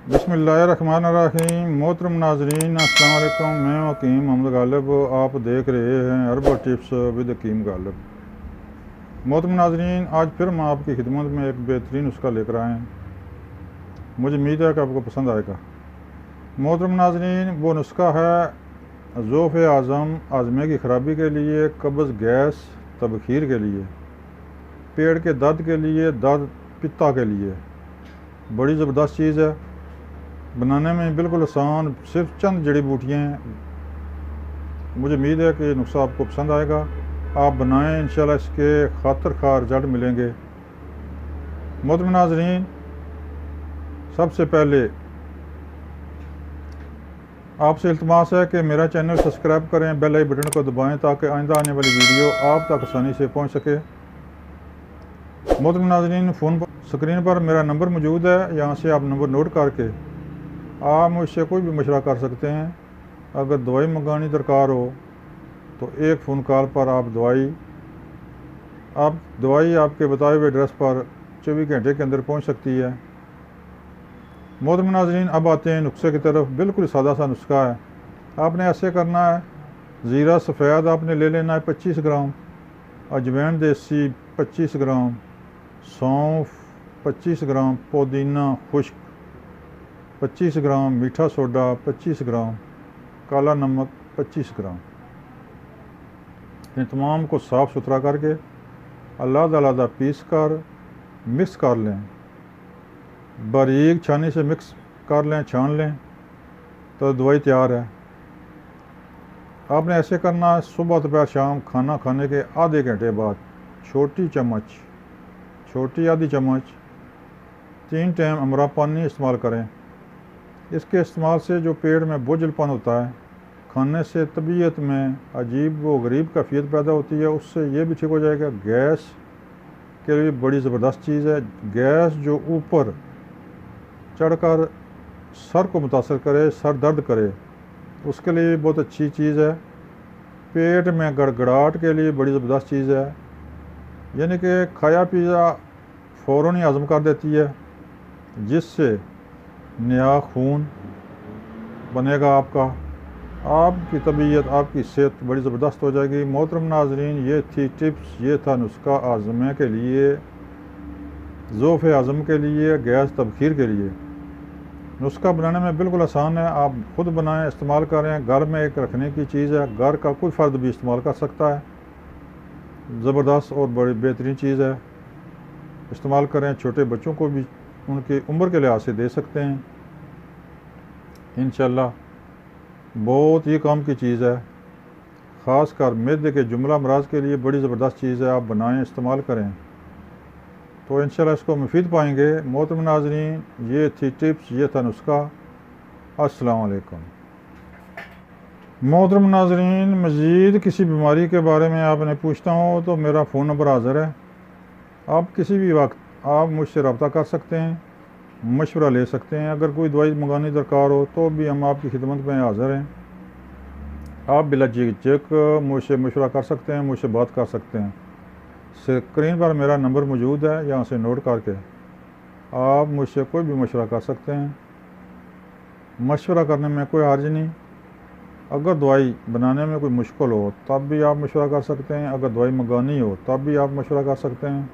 बिस्मिल्लाहिर्रहमानिर्रहीम। मोहतरम नाजरीन, अस्सलाम वालेकुम। मैं हकीम मोहम्मद गालिब, आप देख रहे हैं हर्बल टिप्स विद हकीम गालिब। मोहतरम नाजरीन, आज फिर हम आपकी खिदमत में एक बेहतरीन नुस्खा लेकर आए हैं। मुझे उम्मीद है कि आपको पसंद आएगा। मोहतरम नाजरीन, वो नुस्खा है ज़ोफ़ आज़म, आज़मे की ख़राबी के लिए, कब्ज़, गैस, तबखीर के लिए, पेट के दर्द के लिए, दर्द पित्ता के लिए। बड़ी ज़बरदस्त चीज़ है, बनाने में बिल्कुल आसान, सिर्फ चंद जड़ी बूटियाँ हैं। मुझे उम्मीद है कि नुस्खा आपको पसंद आएगा। आप बनाएं, इंशाल्लाह इसके खातिर खा रिजल्ट मिलेंगे। मोहतरम नाज़रीन, सबसे पहले आपसे इल्तमास है कि मेरा चैनल सब्सक्राइब करें, बेल आई बटन को दबाएं ताकि आइंदा आने वाली वीडियो आप तक आसानी से पहुंच सके। मोहतरम नाज़रीन, फ़ोन पर स्क्रीन पर मेरा नंबर मौजूद है, यहाँ से आप नंबर नोट करके आप मुझसे कोई भी मशवरा कर सकते हैं। अगर दवाई मंगानी दरकार हो तो एक फ़ोन कॉल पर आप दवाई आपके बताए हुए एड्रेस पर 24 घंटे के अंदर पहुंच सकती है। मोहतरम नाज़रीन, अब आते हैं नुस्खे की तरफ। बिल्कुल सादा सा नुस्खा है। आपने ऐसे करना है, ज़ीरा सफ़ेद आपने ले लेना है 25 ग्राम, अजवैन देसी 25 ग्राम, सौंफ 25 ग्राम, पुदीना खुश्क 25 ग्राम, मीठा सोडा 25 ग्राम, काला नमक 25 ग्राम। इन तमाम को साफ़ सुथरा करके अलग पीस कर मिक्स कर लें। बारीक छानी से मिक्स कर लें, छान लें तो दवाई तैयार है। आपने ऐसे करना है, सुबह दोपहर शाम खाना खाने के आधे घंटे बाद छोटी आधी चम्मच 3 टाइम अमरा पानी इस्तेमाल करें। इसके इस्तेमाल से जो पेट में बोझलपन होता है, खाने से तबीयत में अजीब व गरीब कैफियत पैदा होती है, उससे ये भी ठीक हो जाएगा। गैस के लिए बड़ी ज़बरदस्त चीज़ है। गैस जो ऊपर चढ़कर सर को मुतासर करे, सर दर्द करे, उसके लिए बहुत अच्छी चीज़ है। पेट में गड़गड़ाहट के लिए बड़ी ज़बरदस्त चीज़ है, यानी कि खाया पिया फ़ौरन ही हज़म कर देती है, जिससे नया खून बनेगा। आपकी तबीयत, आपकी सेहत बड़ी ज़बरदस्त हो जाएगी। मोहतरम नाज़रीन, ये थी टिप्स, ये था नुस्खा आज़मे के लिए, ज़ोफ़ आज़म के लिए, गैस तबखीर के लिए। नुस्खा बनाने में बिल्कुल आसान है। आप ख़ुद बनाएं, इस्तेमाल करें। घर में एक रखने की चीज़ है, घर का कोई फ़र्द भी इस्तेमाल कर सकता है। ज़बरदस्त और बड़ी बेहतरीन चीज़ है, इस्तेमाल करें। छोटे बच्चों को भी उनकी उम्र के लिहाज से दे सकते हैं। इंशाल्लाह बहुत ही काम की चीज़ है, ख़ास कर मैदे के जुमला अमराज के लिए बड़ी ज़बरदस्त चीज़ है। आप बनाएं, इस्तेमाल करें तो इंशाल्लाह इसको मुफीद पाएंगे। मोहतरम नाज़रीन, ये थी टिप्स, ये था नुस्खा। अस्सलाम वालेकुम। मोहतरम नाज़रीन, मज़ीद किसी बीमारी के बारे में आपने पूछना हो तो मेरा फ़ोन नंबर हाज़िर है। आप किसी भी वक्त आप मुझसे रब्ता कर सकते हैं, मशवरा ले सकते हैं। अगर कोई दवाई मंगानी दरकार हो तो भी हम आपकी खिदमत में हाज़िर हैं। आप बिला झिझक मुझसे मशवरा कर सकते हैं, मुझसे बात कर सकते हैं। स्क्रीन पर मेरा नंबर मौजूद है, यहाँ से नोट करके आप मुझसे कोई भी मशवरा कर सकते हैं। मशवरा करने में कोई हर्ज नहीं। अगर दवाई बनाने में कोई मुश्किल हो तब भी आप मशवरा कर सकते हैं, अगर दवाई मंगानी हो तब भी आप मशवरा कर सकते हैं।